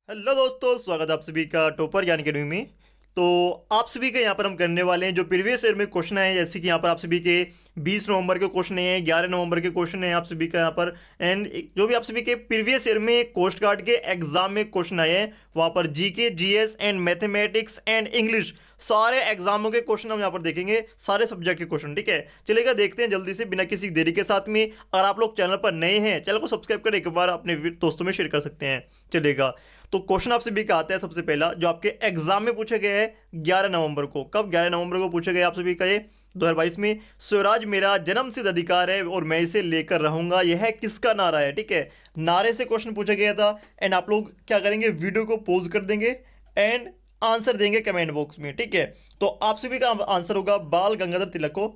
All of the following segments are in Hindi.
हेलो दोस्तों, स्वागत है आप सभी का टॉपर ज्ञान अकेडमी में। तो आप सभी के यहाँ पर हम करने वाले हैं जो प्रीवियस ईयर में क्वेश्चन है, जैसे कि यहाँ पर आप सभी के 20 नवंबर के क्वेश्चन है, 11 नवंबर के क्वेश्चन है आप सभी का यहाँ पर। एंड जो भी आप सभी के प्रीवियस ईयर में कोस्ट गार्ड के एग्जाम में क्वेश्चन आए हैं, वहाँ पर GK, GS and mathematics and English सारे एग्जामों के क्वेश्चन हम यहाँ पर देखेंगे, सारे सब्जेक्ट के क्वेश्चन। ठीक है, चलेगा, देखते हैं जल्दी से बिना किसी देरी के साथ में। अगर आप लोग चैनल पर नए हैं, चैनल को सब्सक्राइब कर एक बार अपने दोस्तों में शेयर कर सकते हैं। चलेगा, तो क्वेश्चन आपसे भी आता है सबसे पहला जो आपके एग्जाम में पूछा गया है 11 नवंबर को। कब? 11 नवंबर को पूछा गया आप सभी का ये 2022 में। स्वराज मेरा जन्मसिद्ध अधिकार है और मैं इसे लेकर रहूंगा, यह किसका नारा है? ठीक है, नारे से क्वेश्चन पूछा गया था। एंड आप लोग क्या करेंगे, वीडियो को पॉज कर देंगे एंड आंसर देंगे कमेंट बॉक्स में। ठीक है, तो आप सभी का आंसर होगा बाल गंगाधर तिलक को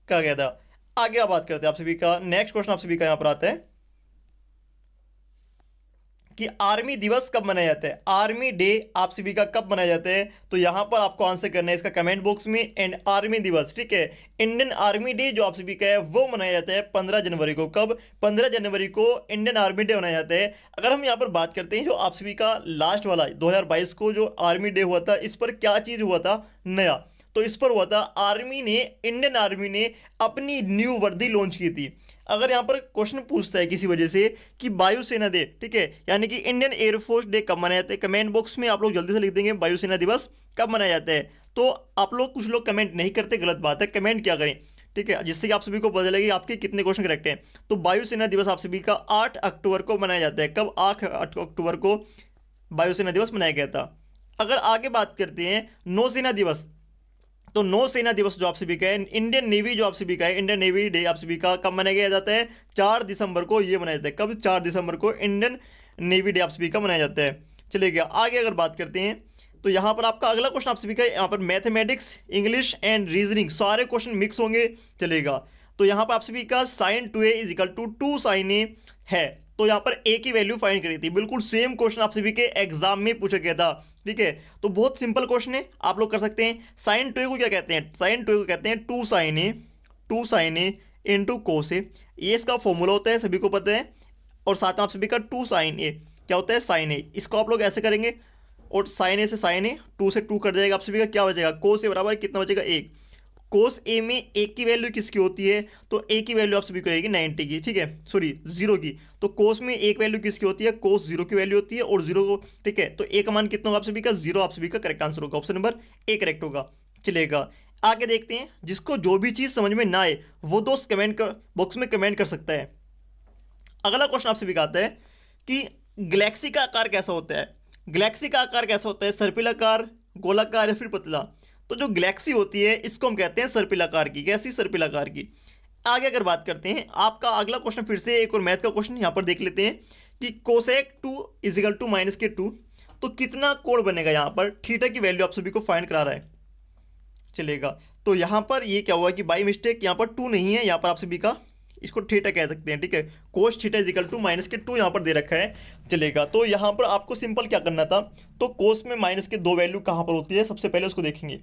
कहा गया था। आगे आप बात करते हैं आप सभी का नेक्स्ट क्वेश्चन आप सभी का यहां पर आता है कि आर्मी दिवस कब मनाया जाता है। आर्मी डे आप सभी का कब मनाया जाता है? तो यहां पर आपको आंसर करना है इसका कमेंट बॉक्स में। एंड आर्मी दिवस, ठीक है, इंडियन आर्मी डे जो आप सभी का है वो मनाया जाता है 15 जनवरी को। कब? 15 जनवरी को इंडियन आर्मी डे मनाया जाता है। अगर हम यहाँ पर बात करते हैं जो आप सभी का लास्ट वाला 2022 को जो आर्मी डे हुआ था, इस पर क्या चीज हुआ था नया? तो इस पर हुआ था आर्मी ने, इंडियन आर्मी ने अपनी न्यू वर्दी लॉन्च की थी। अगर यहां पर क्वेश्चन पूछता है किसी वजह से कि वायुसेना डे, ठीक है, यानी कि इंडियन एयरफोर्स डे कब मनाया जाता है, कमेंट बॉक्स में आप लोग जल्दी से लिख देंगे वायुसेना दिवस कब मनाया जाता है। तो आप लोग, कुछ लोग कमेंट नहीं करते, गलत बात है, कमेंट क्या करें, ठीक है, जिससे कि आप सभी को पता चलेगा आपके कितने क्वेश्चन करेक्ट हैं। तो वायुसेना दिवस आप सभी का 8 अक्टूबर को मनाया जाता है। कब? 8 अक्टूबर को वायुसेना दिवस मनाया गया था। अगर आगे बात करते हैं नौसेना दिवस, तो नौसेना दिवस जो आप सभी का है, इंडियन नेवी जो आप सभी का है, इंडियन नेवी डे आप सभी का कब मनाया जाता है? 4 दिसंबर को ये मनाया जाता है। कब? 4 दिसंबर को इंडियन नेवी डे आप सभी का मनाया जाता है। चलिए आगे अगर बात करते हैं तो यहाँ पर आपका अगला क्वेश्चन आप सभी का यहाँ पर मैथमेटिक्स, इंग्लिश एंड रीजनिंग सारे क्वेश्चन मिक्स होंगे। चलेगा, तो यहाँ पर आप सभी का sine 2a is equal to 2 sine A है। तो यहाँ पर ए की वैल्यू फाइंड करी थी, बिल्कुल सेम क्वेश्चन आप सभी के एग्जाम में पूछा गया था। ठीक है, तो बहुत सिंपल क्वेश्चन है, आप लोग कर सकते हैं। साइन 2a को क्या कहते हैं? साइन 2a को कहते हैं 2 साइन ए इंटू कोस ए। ये इसका फॉर्मूला होता है, सभी को पता है। और साथ में आप सभी का 2 साइन ए क्या होता है? साइन ए। इसको आप लोग ऐसे करेंगे और साइन ए से साइन ए, 2 से 2 कट जाएगा, आप सभी का क्या बचेगा? कोस ए बराबर कितना बचेगा? 1। कोस ए में एक की वैल्यू किसकी होती है? तो ए की वैल्यू आप सभी को आएगी 90 की, ठीक है, सॉरी 0 की। तो कोस में एक वैल्यू किसकी होती है? कोस 0 की वैल्यू होती है और 0 को, ठीक है, तो ए का मान कितना होगा आप सभी का? 0 आप सभी का करेक्ट आंसर होगा, ऑप्शन नंबर ए करेक्ट होगा। चलेगा, आगे देखते हैं। जिसको जो भी चीज समझ में ना आए वो दोस्त कमेंट बॉक्स में कमेंट कर सकता है। अगला क्वेश्चन आपसे भी आता है कि गैलेक्सी का आकार कैसा होता है? गैलेक्सी का आकार कैसा होता है? सर्पिलाकार, गोलाकार या फिर पतला? तो जो गैलेक्सी होती है इसको हम कहते हैं सर्पिलाकार की। कैसी? सर्पिलाकार की। आगे अगर बात करते हैं, आपका अगला क्वेश्चन फिर से एक और मैथ का क्वेश्चन यहां पर देख लेते हैं कि कोसेक 2 इजिकल टू माइनस के 2, तो कितना कोण बनेगा? यहां पर थीटा की वैल्यू आप सभी को फाइंड करा रहा है। चलेगा, तो यहां पर ये क्या हुआ कि बाई मिस्टेक यहां पर 2 नहीं है, यहां पर आप सभी का इसको थीटा कह सकते हैं। ठीक है, cos theta is equal to minus के 2 यहां पर दे रखा है। चलेगा, तो यहां पर आपको सिंपल क्या करना था, तो कोस में माइनस के 2 वैल्यू कहां पर होती है सबसे पहले उसको देखेंगे।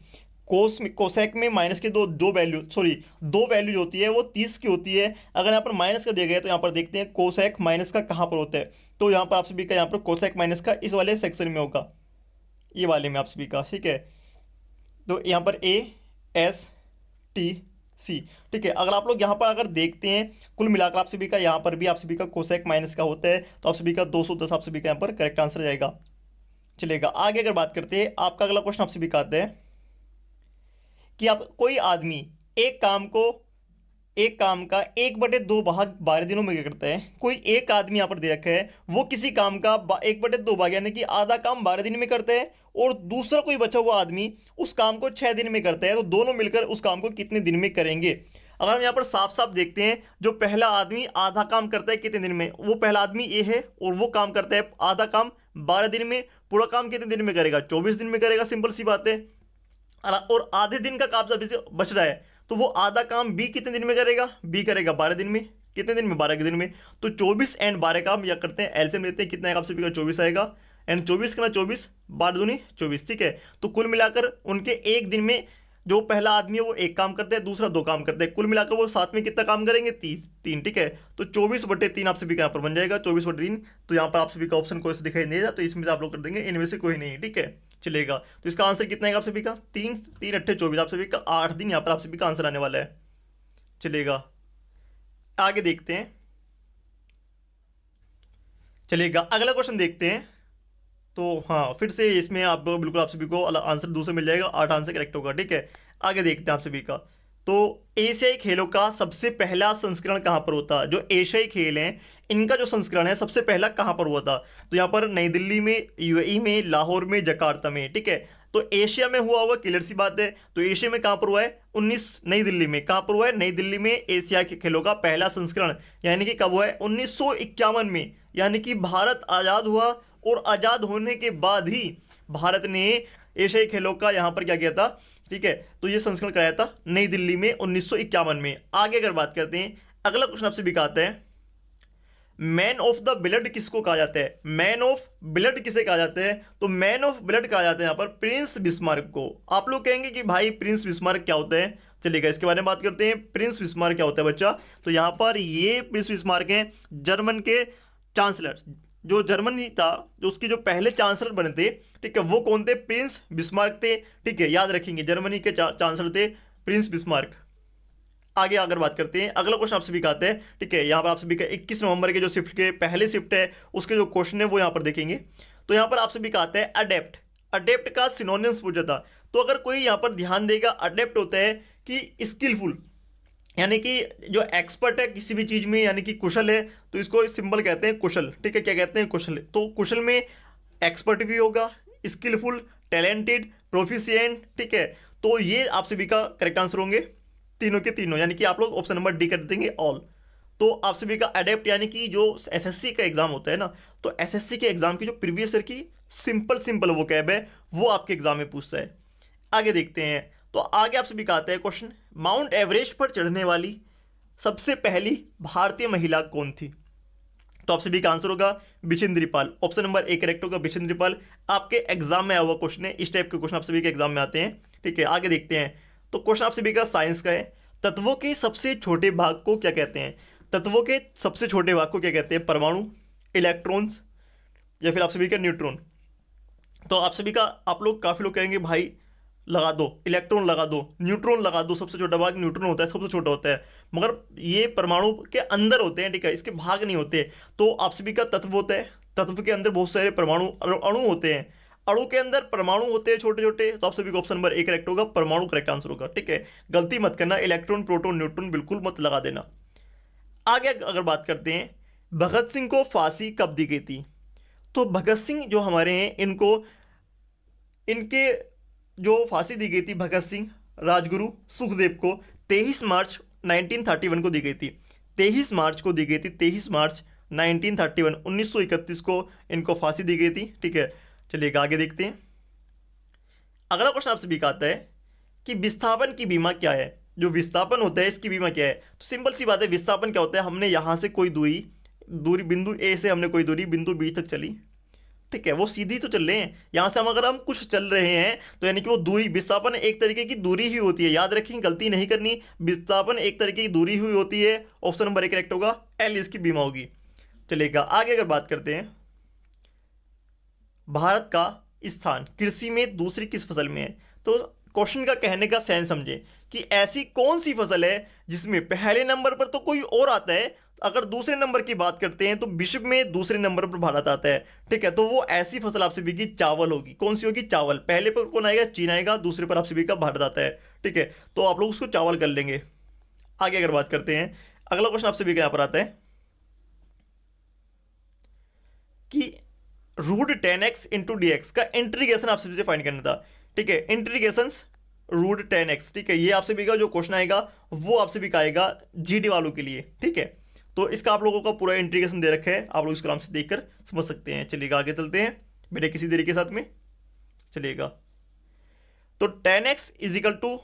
कोस में, कोसेक में माइनस के दो वैल्यू, सॉरी 2 वैल्यू होती है वो 30 की होती है। अगर यहाँ पर माइनस का दिया गया तो यहाँ पर देखते हैं कोसेक माइनस का कहाँ पर होता है। तो यहाँ पर आप सभी का यहाँ पर कोसेक माइनस का इस वाले सेक्शन में होगा, ये वाले में आप सभी का। ठीक है, तो यहाँ पर ए एस टी सी। ठीक है, अगर आप लोग यहाँ पर अगर देखते हैं कुल मिलाकर आप सभी का यहाँ पर भी आप सभी का कोसेक माइनस का होता है, तो आप सभी का 210 आप सभी का यहाँ पर करेक्ट आंसर जाएगा। चलेगा, आगे अगर बात करते हैं, आपका अगला क्वेश्चन आप सभी का आता है कि आप कोई आदमी एक काम का 1/2 भाग 12 दिनों में क्या करता है। कोई एक आदमी यहाँ पर दे रखा है, वो किसी काम का 1/2 भाग यानी कि आधा काम 12 दिन में करता है, और दूसरा कोई बचा हुआ आदमी उस काम को 6 दिन में करता है। तो दोनों मिलकर उस काम को कितने दिन में करेंगे? अगर हम यहाँ पर साफ साफ देखते हैं, जो पहला आदमी आधा काम करता है कितने दिन में, वो पहला आदमी ये है, और वो काम करता है आधा काम 12 दिन में। पूरा काम कितने दिन में करेगा? 24 दिन में करेगा, सिंपल सी बात है। और आधे दिन का काम अभी से बच रहा है, तो वो आधा काम बी कितने दिन में करेगा? बी करेगा 12 दिन में। कितने दिन में? 12 के दिन में। तो 24 एंड 12 का हम यह करते हैं, एलसीएम लेते हैं, कितना आएगा आप सभी का? 24 आएगा। एंड 24 का 24, 12 दूनी 24। ठीक है, तो कुल मिलाकर उनके एक दिन में जो पहला आदमी है वो एक काम करता है, दूसरा दो काम करता है, कुल मिलाकर वो साथ में कितना काम करेंगे, 3। ठीक है, तो 24/3 आप सभी का यहाँ पर बन जाएगा, 24/3। तो यहाँ पर आप सभी का ऑप्शन कोई से दिखाई नहीं देगा, तो इसमें से आप लोग कर देंगे इनमें से कोई नहीं। ठीक है, चलेगा। तो इसका आंसर कितना है आप सभी का, 3 3 8 24, आप सभी का 8 दिन यहाँ पर आप सभी का आंसर आने वाला है। चलेगा, आगे देखते हैं। चलिएगा, अगला क्वेश्चन देखते हैं। तो हाँ, फिर से इसमें आप बिल्कुल आप सभी को आंसर दूसरा मिल जाएगा, 8 आंसर करेक्ट होगा। ठीक है, आगे देखते हैं आप सभी का। तो एशियाई खेलों का सबसे पहला संस्करण कहाँ पर होता है, जो एशियाई खेल हैं इनका जो संस्करण है सबसे पहला कहाँ पर हुआ था, तो यहाँ पर नई दिल्ली में, यूएई में, लाहौर में, जकार्ता में। ठीक है, तो एशिया में हुआ होगा, क्लियर सी बात है। तो एशिया में कहाँ पर हुआ है, 19 नई दिल्ली में। कहाँ पर हुआ है, नई दिल्ली में एशिया के खेलों का पहला संस्करण, यानी कि कब हुआ है, 1951 में। यानी कि भारत आज़ाद हुआ और आज़ाद होने के बाद ही भारत ने एशियाई खेलों का यहाँ पर क्या किया था। ठीक है, तो ये संस्करण कराया था नई दिल्ली में 1951 में। आगे अगर बात करते हैं, अगला क्वेश्चन आपसे भी आता है, मैन ऑफ द ब्लड किसको कहा जाता है, मैन ऑफ ब्लड किसे कहा जाता है, तो मैन ऑफ ब्लड कहा जाता है यहाँ पर प्रिंस बिस्मार्क को। आप लोग कहेंगे कि भाई प्रिंस बिस्मार्क क्या होता है, चलिएगा इसके बारे में बात करते हैं। प्रिंस बिस्मार्क क्या होता है बच्चा, तो यहाँ पर ये प्रिंस बिस्मार्क हैं जर्मन के चांसलर, जो जर्मनी था, जो उसके जो पहले चांसलर बने थे। ठीक है, वो कौन थे, प्रिंस बिस्मार्क थे। ठीक है, याद रखेंगे, जर्मनी के चांसलर थे प्रिंस बिस्मार्क। आगे अगर बात करते हैं, अगला क्वेश्चन आपसे भी कहते हैं। ठीक है, यहाँ पर आपसे भी 21 नवंबर के जो शिफ्ट के पहले शिफ्ट है उसके जो क्वेश्चन है वो यहाँ पर देखेंगे। तो यहाँ पर आपसे भी कहते हैं अडेप्ट, अडेप्ट का सिनोनिम्स पूछा था। तो अगर कोई यहाँ पर ध्यान देगा, अडेप्ट होता है कि स्किलफुल, यानी कि जो एक्सपर्ट है किसी भी चीज़ में, यानी कि कुशल है, तो इसको सिंबल कहते हैं कुशल। ठीक है, क्या कहते हैं, कुशल। तो कुशल में एक्सपर्ट भी होगा, स्किलफुल, टैलेंटेड, प्रोफिशिएंट। ठीक है, तो ये आप सभी का करेक्ट आंसर होंगे, तीनों के तीनों, यानी कि आप लोग ऑप्शन नंबर डी कर देंगे ऑल। तो आप सभी का अडेप्ट, यानी कि जो एसएससी का एग्जाम होता है ना, तो एसएससी के एग्जाम की जो प्रीवियस ईयर की सिंपल वो कैब है वो आपके एग्जाम में पूछता है। आगे देखते हैं। तो आगे आपसे भी कहता है क्वेश्चन, माउंट एवरेस्ट पर चढ़ने वाली सबसे पहली भारतीय महिला कौन थी, तो आपसे भी का आंसर होगा बिचेंद्री पाल। ऑप्शन नंबर ए करेक्ट होगा, बिचेंद्री पाल। आपके एग्जाम में आया हुआ क्वेश्चन है, इस टाइप के क्वेश्चन आप सभी के एग्जाम में आते हैं। ठीक है, आगे देखते हैं। तो क्वेश्चन आप सभी का साइंस का है, तत्वों के सबसे छोटे भाग को क्या कहते हैं, तत्वों के सबसे छोटे भाग को क्या कहते हैं, परमाणु, इलेक्ट्रॉन्स, या फिर आप सभी का न्यूट्रॉन। तो आप सभी का, आप लोग काफ़ी लोग कहेंगे भाई लगा दो, इलेक्ट्रॉन लगा दो, न्यूट्रॉन लगा दो, सबसे छोटा भाग न्यूट्रॉन होता है, सबसे छोटा होता है, मगर ये परमाणु के अंदर होते हैं। ठीक है, इसके भाग नहीं होते। तो आप सभी का तत्व होता है, तत्व के अंदर बहुत सारे परमाणु अणु होते हैं, अणु के अंदर परमाणु होते हैं छोटे छोटे। तो आप सभी को ऑप्शन नंबर ए करेक्ट होगा, परमाणु करेक्ट आंसर होगा। ठीक है, गलती मत करना, इलेक्ट्रॉन, प्रोटॉन, न्यूट्रॉन बिल्कुल मत लगा देना। आगे अगर बात करते हैं, भगत सिंह को फांसी कब दी गई थी, तो भगत सिंह जो हमारे हैं इनको, इनके जो फांसी दी गई थी भगत सिंह, राजगुरु, सुखदेव को 23 मार्च 1931 को दी गई थी। 23 मार्च को दी गई थी, 23 मार्च 1931, 1931 को इनको फांसी दी गई थी। ठीक है, चलिए आगे देखते हैं। अगला क्वेश्चन आपसे भी आता है कि विस्थापन की बीमा क्या है, जो विस्थापन होता है इसकी बीमा क्या है। तो सिंपल सी बात है, विस्थापन क्या होता है, हमने यहाँ से कोई दूरी बिंदु ए से हमने कोई दूरी बिंदु बी तक चली। ठीक है, वो सीधी तो चल रहे हैं, यहाँ से हम अगर हम कुछ चल रहे हैं तो यानी कि वो दूरी, विस्थापन एक तरीके की दूरी ही होती है, याद रखेंगे, गलती नहीं करनी, विस्थापन एक तरीके की दूरी ही होती है। ऑप्शन नंबर ए करेक्ट होगा, एल इसकी बीमा होगी। चलेगा, आगे अगर बात करते हैं, भारत का स्थान कृषि में दूसरी किस फसल में है। तो क्वेश्चन का कहने का सेंस समझे कि ऐसी कौन सी फसल है जिसमें पहले नंबर पर तो कोई और आता है, अगर दूसरे नंबर की बात करते हैं तो विश्व में दूसरे नंबर पर भारत आता है। ठीक है, तो वो ऐसी फसल आपसे भी की चावल होगी। कौन सी होगी, चावल। पहले पर कौन आएगा, चीन आएगा, दूसरे पर आपसे भी का भारत आता है। ठीक है, तो आप लोग उसको चावल कर लेंगे। आगे अगर बात करते हैं, अगला क्वेश्चन आपसे भी यहां पर आता है कि root 10x into D X का इंटीग्रेशन आपसे फाइंड करना था। ठीक है, इंटीग्रेशन रूट 10x। ठीक है, ये आपसे भी का जो क्वेश्चन आएगा वो आपसे भी आएगा जीडी वालों के लिए। ठीक है, तो इसका आप लोगों का पूरा इंटीग्रेशन दे रखा है, आप लोग इसको आराम से देखकर समझ सकते हैं। चलिएगा आगे चलते हैं बेटे किसी देरी के साथ में। चलिएगा, तो 10x इज इक्वल टू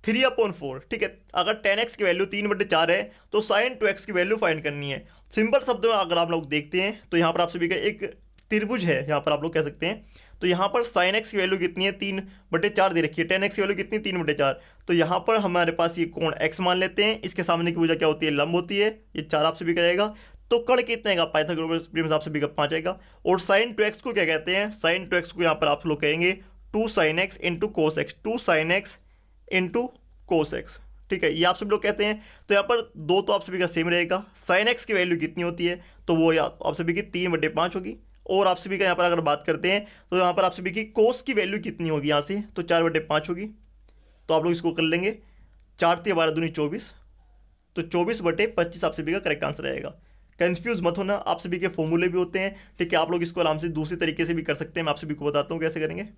3/4। ठीक है, अगर 10x की वैल्यू 3/4 है तो sin 2x की वैल्यू फाइंड करनी है। सिंपल शब्दों में अगर आप लोग देखते हैं तो यहाँ पर आप सभी का एक त्रिभुज है, यहाँ पर आप लोग कह सकते हैं। तो यहाँ पर साइन एक्स की वैल्यू कितनी है, 3/4 दे रखी है। टेन एक्स की वैल्यू कितनी, 3/4। तो यहाँ पर हमारे पास ये कोण एक्स मान लेते हैं, इसके सामने की भुजा क्या होती है, लंब होती है। ये 4 आपसे भी जाएगा। तो कण कितने का, पाइथागोरस थ्योरम आपसे भी 5 आएगा। और साइन 2x को क्या कहते हैं, साइन 2x को यहाँ पर आप लोग कहेंगे 2 sin x into cos x, 2 sin x into cos x, ठीक है, ये आप सभी लोग कहते हैं। तो यहाँ पर दो तो आप सभी का सेम रहेगा। साइन एक्स की वैल्यू कितनी होती है, तो वो आप सभी की 3/5 होगी। और आप सभी का यहाँ पर अगर बात करते हैं तो यहाँ पर आप सभी की कोस की वैल्यू कितनी होगी, यहाँ से तो 4/5 होगी। तो आप लोग इसको कर लेंगे, 4 × 12 = 24, तो 24/25 आप सभी का करेक्ट आंसर रहेगा। कंफ्यूज मत होना, आप सभी के फॉर्मूले भी होते हैं, ठीक है, आप लोग इसको आराम से दूसरी तरीके से भी कर सकते हैं। मैं आप सभी को बताता हूँ कैसे करेंगे।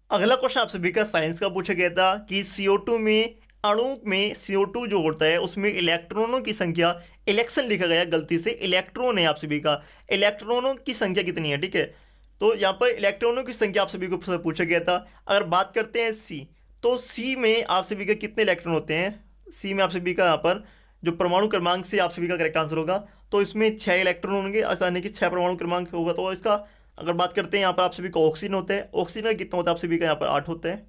अगला क्वेश्चन आप सभी का साइंस का पूछा गया था कि CO2 में, अणु में CO2 जो होता है उसमें इलेक्ट्रॉनों की संख्या, इलेक्शन लिखा गया गलती से, इलेक्ट्रॉन है आप सभी का, इलेक्ट्रॉनों की संख्या कितनी है, ठीक है। तो यहाँ पर इलेक्ट्रॉनों की संख्या आप सभी को पूछा गया था। अगर बात करते हैं C, तो C में आप सभी का कितने इलेक्ट्रॉन होते हैं, C में आप सभी का यहाँ पर जो परमाणु क्रमांक से आप सभी का करेक्ट आंसर होगा, तो इसमें 6 इलेक्ट्रॉन होंगे, ऐसा नहीं कि 6 परमाणु क्रमांक होगा। तो इसका अगर बात करते हैं यहाँ पर आप सभी का ऑक्सीजन होता है, ऑक्सीजन का कितना होता है आप सभी का यहाँ पर 8 होता है।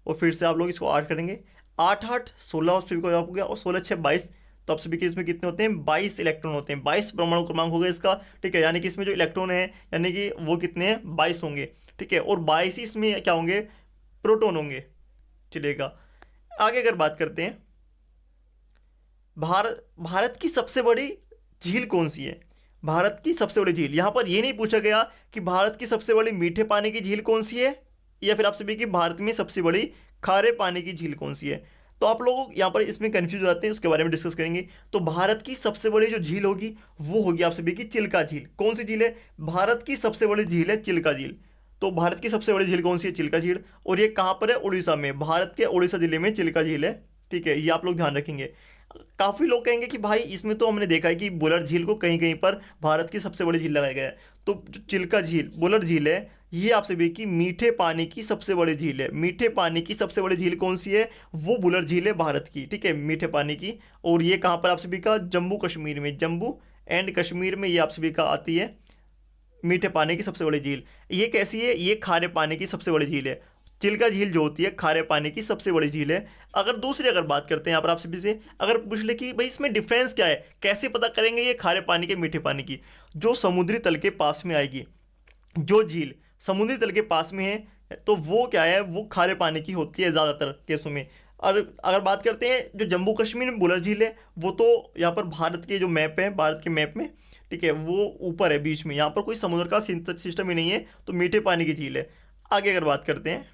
और फिर से आप लोग इसको 8 करेंगे, 8 8 16 आप सभी को हो गया, और 16 6 22। तो आप सभी के इसमें कितने होते हैं, 22 इलेक्ट्रॉन होते हैं, 22 परमाणु क्रमांक हो गया इसका, ठीक है। यानी कि इसमें जो इलेक्ट्रॉन है यानी कि वो कितने हैं, 22 होंगे, ठीक है। और 22 ही इसमें क्या होंगे, प्रोटॉन होंगे, चलेगा। आगे अगर बात करते हैं, भारत की सबसे बड़ी झील कौन सी है, भारत की सबसे बड़ी झील। यहां पर यह नहीं पूछा गया कि भारत की सबसे बड़ी मीठे पानी की झील कौन सी है, या फिर आप सभी की भारत में सबसे बड़ी खारे पानी की झील कौन सी है। तो आप लोग यहां पर इसमें कंफ्यूज हो जाते हैं, उसके बारे में डिस्कस करेंगे। तो भारत की सबसे बड़ी जो झील होगी वो होगी आप सभी की चिल्का झील। कौन सी झील है, भारत की सबसे बड़ी झील है चिल्का झील। तो भारत की सबसे बड़ी झील कौन सी है, चिल्का झील। और ये कहां पर है, उड़ीसा में, भारत के उड़ीसा जिले में चिल्का झील है, ठीक है, ये आप लोग ध्यान रखेंगे। काफी लोग कहेंगे कि भाई इसमें तो हमने देखा है कि बुलर झील को कहीं कहीं पर भारत की सबसे बड़ी झील लगाया गया है। तो जो चिल्का झील, बुलर झील है, ये आप सभी की मीठे पानी की सबसे बड़ी झील है। मीठे पानी की सबसे बड़ी झील कौन सी है, वो बुलर झील है भारत की, ठीक है, मीठे पानी की। और ये कहां पर आप सभी का, जम्मू कश्मीर में, जम्मू एंड कश्मीर में ये आप सभी का आती है मीठे पानी की सबसे बड़ी झील। ये कैसी है, ये खारे पानी की सबसे बड़ी झील है। चिल्का झील जो होती है खारे पानी की सबसे बड़ी झील है। अगर दूसरी अगर बात करते हैं यहाँ पर आप सभी से, अगर पूछ ले कि भाई इसमें डिफरेंस क्या है, कैसे पता करेंगे ये खारे पानी के मीठे पानी की, जो समुद्री तल के पास में आएगी, जो झील समुद्री तल के पास में है तो वो क्या है, वो खारे पानी की होती है ज़्यादातर केसों में। और अगर बात करते हैं जो जम्मू कश्मीर में बुलर झील है, वो तो यहाँ पर भारत के जो मैप है, भारत के मैप में, ठीक है, वो ऊपर है बीच में, यहाँ पर कोई समुद्र का सिस्टम ही नहीं है, तो मीठे पानी की झील है। आगे अगर बात करते हैं,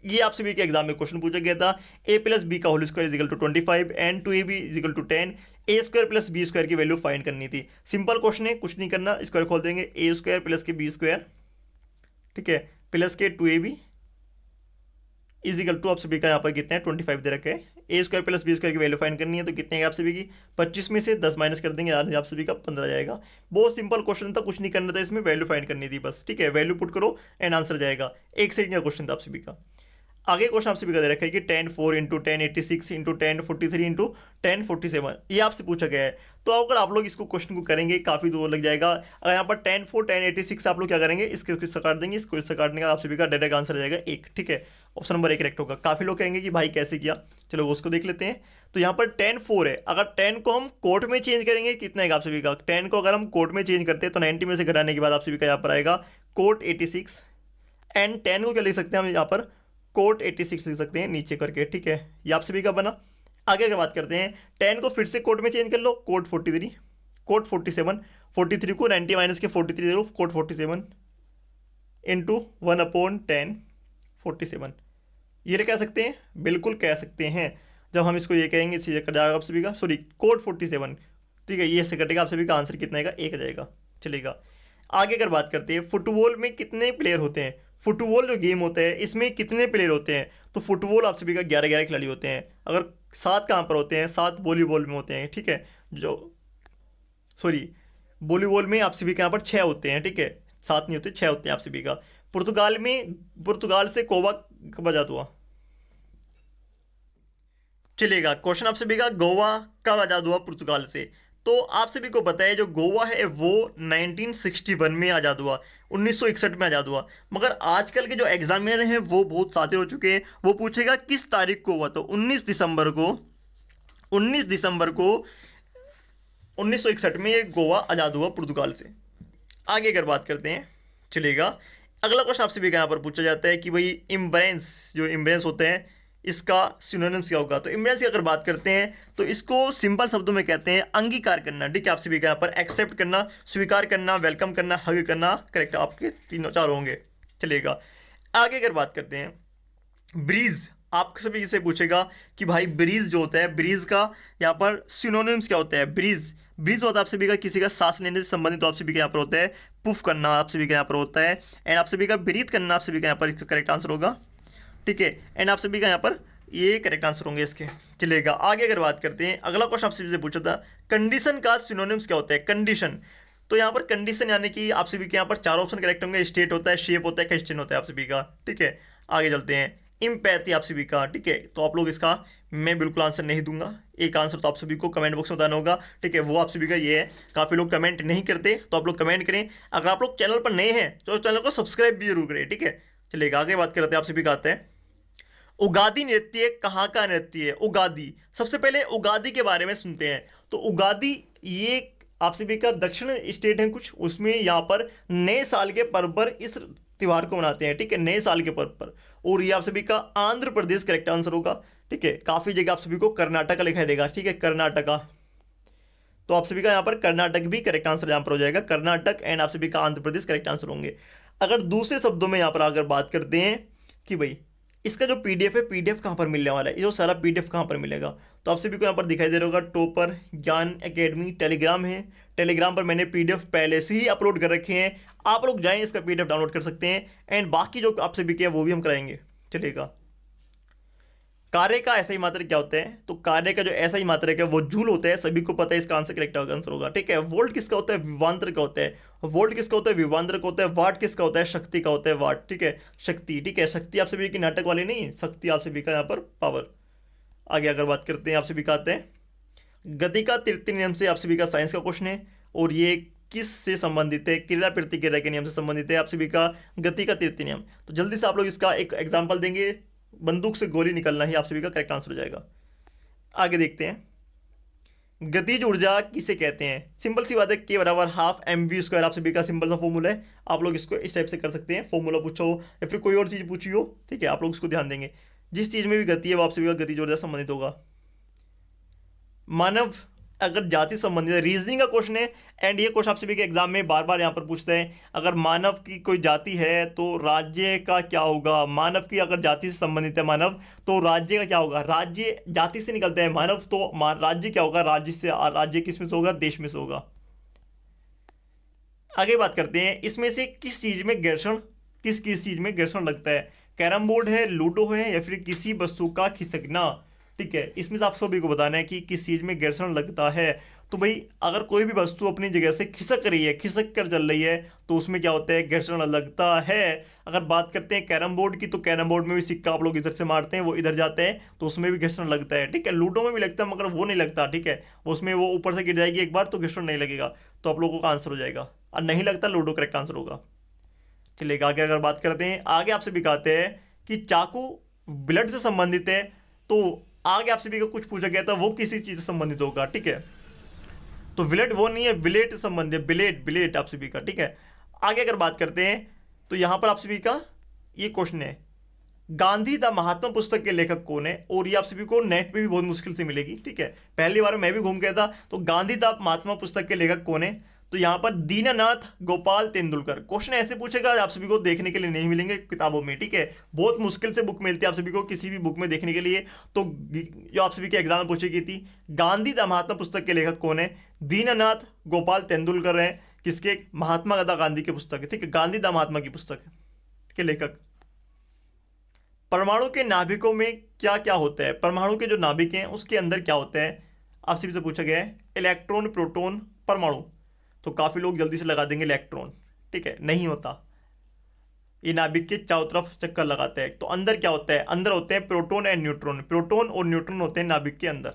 ये आप सभी के एग्जाम में क्वेश्चन पूछा गया था, a+b का whole square is equal to 25 and 2ab is equal to 10, a² + b² की वैल्यू फाइंड करनी थी। सिंपल क्वेश्चन है, कुछ नहीं करना, स्क्वायर खोल देंगे, a² + के b², ठीक है, प्लस के 2ab इजिकल टू आप सभी का यहाँ पर कितने हैं, 25 दे रखे हैं। a² + b² की वैल्यू फाइंड करनी है, तो कितने हैं आप सभी की, 25 में से 10 माइनस कर देंगे, आप सभी का 15 जाएगा। बहुत सिंपल क्वेश्चन था, कुछ नहीं करना था इसमें, वैल्यू फाइंड करनी थी बस, ठीक है, वैल्यू पुट करो एंड आंसर जाएगा। एक सेकंड का क्वेश्चन था आप सभी का। आगे क्वेश्चन आपसे भी दे रखा है कि 10 4 × 10 86 × 10 43 × 10 47, ये आपसे पूछा गया है। तो अगर आप लोग इसको क्वेश्चन को करेंगे काफी दूर लग जाएगा। अगर यहाँ पर 10 4 10 86 आप लोग क्या करेंगे, इसको इससे काट देंगे, इसको इससे काटने का आप सभी का डायरेक्ट आंसर जाएगा 1, ठीक है, ऑप्शन नंबर 1 करेक्ट होगा। काफी लोग कहेंगे कि भाई कैसे किया, चलो उसको देख लेते हैं। तो यहाँ पर 10 4 है, अगर 10 को हम कोट में चेंज करेंगे कितना है आप सभी का, 10 को अगर हम कोट में चेंज करते हैं तो 90 में से घटाने के बाद आप सभी का यहाँ पर आएगा कोट 86, एंड 10 को क्या लिख सकते हैं हम यहाँ पर, कोट 86 लिख सकते हैं नीचे करके, ठीक है, ये आप सभी का बना। आगे अगर बात करते हैं, 10 को फिर से कोट में चेंज कर लो, कोट 43, कोट 47, 43 को 90 माइनस के 43 दे लो, कोट 47 इंटू 1/10 47, ये कह सकते हैं, बिल्कुल कह सकते हैं। जब हम इसको ये कहेंगे इससे कट जाएगा आप सभी का, सॉरी कोट 47, ठीक है, ये से कटेगा, आप सभी का आंसर कितना आएगा, 1 जाएगा, चलेगा। आगे अगर बात करते हैं, फुटबॉल में कितने प्लेयर होते हैं, फुटबॉल जो गेम होता है इसमें कितने प्लेयर होते हैं, तो फुटबॉल आप सभी का 11 खिलाड़ी होते हैं। अगर 7 कहाँ पर होते हैं, 7 वॉलीबॉल में होते हैं, ठीक है, जो सॉरी वॉलीबॉल में आप सभी के यहाँ पर 6 होते हैं, ठीक है, 7 नहीं होते, 6 होते हैं आप सभी का। पुर्तगाल में, पुर्तगाल से गोवा कब आजाद हुआ, चलेगा, क्वेश्चन आप सभी का गोवा कब आजाद हुआ पुर्तगाल से, तो आप सभी को पता है जो गोवा है वो 1961 में आज़ाद हुआ, 1961 में आज़ाद हुआ। मगर आजकल के जो एग्जामिनर हैं वो बहुत सातिर हो चुके हैं। वो पूछेगा किस तारीख को हुआ, तो 19 दिसंबर को 1961 में ये गोवा आज़ाद हुआ पुर्तगाल से। आगे अगर बात करते हैं, चलेगा। अगला क्वेश्चन आपसे भी यहाँ पर पूछा जाता है कि भाई इम्ब्रेंस, जो इम्ब्रेंस होते हैं इसका सिनोनिम्स क्या होगा। तो इम्ब्रेंस की अगर बात करते हैं तो इसको सिंपल शब्दों में कहते हैं अंगीकार करना। ठीक है, आपसे भी यहाँ पर एक्सेप्ट करना, स्वीकार करना, वेलकम करना, हग करना, करेक्ट आपके तीनों चार होंगे। चलेगा। आगे अगर बात करते हैं ब्रीज, आप सभी से पूछेगा कि भाई ब्रीज जो होता है, ब्रीज का यहाँ पर सिनोनिम्स क्या होता है। ब्रीज ब्रीज होता है आप सभी का किसी का सांस लेने से संबंधित, तो आप सभी का यहाँ पर होता है पुफ करना, आप सभी का यहाँ पर होता है। एंड आप सभी का ब्रीथ करना, आप सभी का यहाँ पर इसका करेक्ट आंसर होगा। ठीक है, एंड आप सभी का यहाँ पर ये करेक्ट आंसर होंगे इसके। चलेगा। आगे अगर बात करते हैं, अगला क्वेश्चन आप सभी से पूछा था कंडीशन का सिनोनिम्स क्या होता है। कंडीशन, तो यहाँ पर कंडीशन यानी कि आप सभी के यहाँ पर चार ऑप्शन करेक्ट होंगे। स्टेट होता है, शेप होता है, क्वेश्चन होता है आप सभी का। ठीक है, आगे चलते हैं। इम्पैथी आप सभी का। ठीक है, तो आप लोग इसका मैं बिल्कुल आंसर नहीं दूंगा, एक आंसर तो आप सभी को कमेंट बॉक्स में बताना होगा। ठीक है, वो आप सभी का ये है। काफ़ी लोग कमेंट नहीं करते, तो आप लोग कमेंट करें। अगर आप लोग चैनल पर नए हैं तो चैनल को सब्सक्राइब भी जरूर करें। ठीक है, चलेगा। आगे बात करते हैं, आप सभी का आता है उगादी नृत्य कहाँ का नृत्य है। उगादी, सबसे पहले उगादी के बारे में सुनते हैं। तो उगादी ये आप सभी का दक्षिण स्टेट है कुछ, उसमें यहाँ पर नए साल के पर्व पर इस त्योहार को मनाते हैं। ठीक है, नए साल के पर्व पर। और ये आप सभी का आंध्र प्रदेश करेक्ट आंसर होगा। ठीक है, काफ़ी जगह आप सभी को कर्नाटका लिखाई देगा। ठीक है, कर्नाटका, तो आप सभी का यहाँ पर कर्नाटक भी करेक्ट आंसर यहाँ पर हो जाएगा। कर्नाटक एंड आप सभी का आंध्र प्रदेश करेक्ट आंसर होंगे। अगर दूसरे शब्दों में यहाँ पर अगर बात करते हैं कि भाई इसका जो पीडीएफ है, पीडीएफ कहाँ पर मिलने वाला है, ये जो सारा पीडीएफ कहाँ पर मिलेगा, तो आप सभी को यहाँ पर दिखाई दे रहा होगा टॉपर, ज्ञान एकेडमी, टेलीग्राम है। टेलीग्राम पर मैंने पीडीएफ पहले से ही अपलोड कर रखे हैं, आप लोग जाएं इसका पीडीएफ डाउनलोड कर सकते हैं। एंड बाकी जो आप सभी के हैं वो भी हम कराएंगे। चलेगा। कार्य का ऐसा ही मात्रक क्या होता है, तो कार्य का जो ऐसा ही मात्रक है वो जूल होता है। सभी को पता है, इसका आंसर करेक्ट आंसर होगा। ठीक है, वोल्ट किसका होता है, विभवांतर का होता है। वोल्ट किसका होता है, विभवांतर का होता है। वाट किसका होता है, शक्ति का होता है। वाट, ठीक है, शक्ति। ठीक है, शक्ति आप सभी की नाटक वाली नहीं, शक्ति आप सभी का यहाँ पर पावर। आगे अगर बात करते हैं, आप सभी का आते हैं गति का तृतीय नियम से, आप सभी का साइंस का क्वेश्चन है। और ये किस से संबंधित है, क्रिया प्रतिक्रिया के नियम से संबंधित है आप सभी का गति का तृतीय नियम। तो जल्दी से आप लोग इसका एक एग्जाम्पल देंगे, बंदूक से गोली निकलना ही आप सभी का करेक्ट आंसर हो जाएगा। आगे देखते हैं गतिज ऊर्जा किसे कहते हैं। सिंपल सी बात है, के बराबर हाफ mv²। आप सभी का सिंपल सा फॉर्मूला है, आप लोग इसको इस टाइप से कर सकते हैं। फॉर्मूला पूछा हो या फिर कोई और चीज़ पूछी हो, ठीक है, आप लोग इसको ध्यान देंगे। जिस चीज़ में भी गति है वो आप सभी का गतिज ऊर्जा संबंधित होगा। मानव अगर जाति संबंधित है, रीजनिंग का क्वेश्चन है। एंड ये क्वेश्चन आप सभी के एग्जाम में बार बार यहाँ पर पूछते हैं, अगर मानव की कोई जाति है तो राज्य का क्या होगा। मानव की अगर जाति से संबंधित है मानव, तो राज्य का क्या होगा। राज्य जाति से निकलता है मानव, तो राज्य क्या होगा, राज्य से। राज्य किस में से होगा, देश में से होगा। आगे बात करते हैं, इसमें से किस चीज में घर्षण, किस किस चीज में घर्षण लगता है। कैरम बोर्ड है, लूडो है, या फिर किसी वस्तु का खिसकना। ठीक है, इसमें से आप सभी को बताना है कि किस चीज में घर्षण लगता है। तो भाई अगर कोई भी वस्तु अपनी जगह से खिसक रही है, खिसक कर चल रही है, तो उसमें क्या होता है, घर्षण लगता है। अगर बात करते हैं कैरम बोर्ड की, तो कैरम बोर्ड में भी सिक्का आप लोग इधर से मारते हैं, वो इधर जाते हैं, तो उसमें भी घर्षण लगता है। ठीक है, लूडो में भी लगता है, मगर वो नहीं लगता। ठीक है, उसमें वो ऊपर से गिर जाएगी एक बार, तो घर्षण नहीं लगेगा। तो आप लोगों का आंसर हो जाएगा, और नहीं लगता लूडो करेक्ट आंसर होगा। चलिए आगे अगर बात करते हैं, आगे आपसे भी कहते हैं कि चाकू ब्लड से संबंधित है। तो आगे आपसे भी कुछ पूछा गया था, वो किसी चीज से संबंधित होगा। ठीक है, तो ब्लेड वो नहीं है, ब्लेड से संबंधित, ब्लेड ब्लेड आप सभी का। ठीक है, आगे अगर बात करते हैं तो यहां पर आप सभी का ये क्वेश्चन है, गांधी द महात्मा पुस्तक के लेखक कौन है। और ये आप सभी को नेट पे भी बहुत मुश्किल से मिलेगी। ठीक है, पहली बार मैं भी घूम गया था। तो गांधी द महात्मा पुस्तक के लेखक कौन है, तो यहां पर दीनानाथ गोपाल तेंदुलकर। क्वेश्चन ऐसे पूछेगा, आप सभी को देखने के लिए नहीं मिलेंगे किताबों में। ठीक है, बहुत मुश्किल से बुक मिलती है आप सभी को किसी भी बुक में देखने के लिए। तो जो आप सभी के एग्जाम में पूछी गई थी, गांधी द महात्मा पुस्तक के लेखक कौन है, दीनानाथ गोपाल तेंदुलकर है। किसके, महात्मा गांधी की पुस्तक है। ठीक है, गांधी द महात्मा की पुस्तक के लेखक। परमाणु के नाभिकों में क्या क्या होता है। परमाणु के जो नाभिक हैं उसके अंदर क्या होता है, आप सभी से पूछा गया है। इलेक्ट्रॉन, प्रोटॉन, परमाणु। तो काफी लोग जल्दी से लगा देंगे इलेक्ट्रॉन। ठीक है, नहीं होता, ये नाभिक के चारों तरफ चक्कर लगाते हैं। तो अंदर क्या होता है, अंदर होते हैं प्रोटॉन एंड न्यूट्रॉन। प्रोटॉन और न्यूट्रॉन होते हैं नाभिक के अंदर।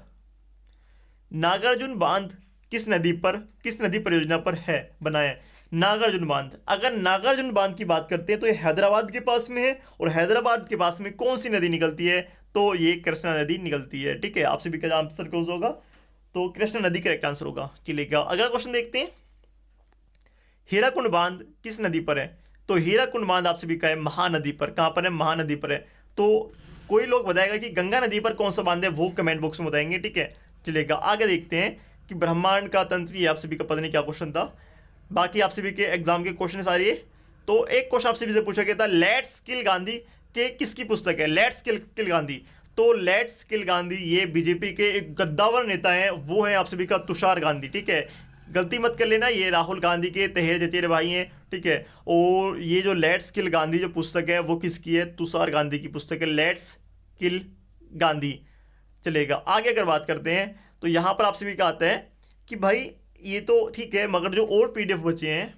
नागार्जुन बांध किस नदी परियोजना पर है बना है? नागार्जुन बांध। अगर नागार्जुन बांध की बात करते हैं तो ये हैदराबाद के पास में है, और हैदराबाद के पास में कौन सी नदी निकलती है? तो ये कृष्णा नदी निकलती है। ठीक है, आपसे भी क्या आंसर कौन सा होगा? तो कृष्णा नदी करेक्ट आंसर होगा। चलिएगा अगला क्वेश्चन देखते हैं। हीराकुंड बांध किस नदी पर है? तो हीराकुंड बांध आपसे भी है महानदी पर। कहां पर है? महानदी पर है। तो कोई लोग बताएगा कि गंगा नदी पर कौन सा बांध है, वो कमेंट बॉक्स में बताएंगे। ठीक है, चलिएगा आगे देखते हैं कि ब्रह्मांड का तंत्र, ये आपसे भी का पता नहीं क्या क्वेश्चन था। बाकी आपसे भी के एग्जाम के क्वेश्चन सारे। तो एक क्वेश्चन आपसे भी से पूछा गया था, लेट्स किल गांधी के किसकी पुस्तक है? लेट्स किल गांधी। तो लेट्स किल गांधी ये बीजेपी के एक गद्दावर नेता हैं, वो है आपसे भी का तुषार गांधी। ठीक है, गलती मत कर लेना, ये राहुल गांधी के तहेर चचेरे भाई हैं। ठीक है, और ये जो लेट्स किल गांधी जो पुस्तक है वो किसकी है? तुषार गांधी की पुस्तक है, लेट्स किल गांधी। चलेगा आगे अगर बात करते हैं तो यहां पर आपसे भी कहते हैं कि भाई ये तो ठीक है, मगर जो और पीडीएफ बचे हैं,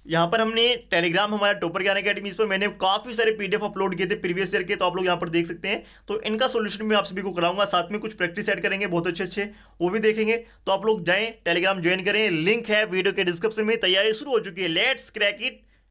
यहाँ पर हमने टेलीग्राम हमारा टॉपर ज्ञान अकेडमी, इस पर मैंने काफ़ी सारे पीडीएफ अपलोड किए थे प्रीवियस ईयर के, तो आप लोग यहाँ पर देख सकते हैं। तो इनका सॉल्यूशन मैं आप सभी को कराऊंगा, साथ में कुछ प्रैक्टिस ऐड करेंगे, बहुत अच्छे वो भी देखेंगे। तो आप लोग जाएं टेलीग्राम ज्वाइन करें, लिंक है वीडियो के डिस्क्रिप्शन में। तैयारी शुरू हो चुकी है, लेट्स क्रैक इट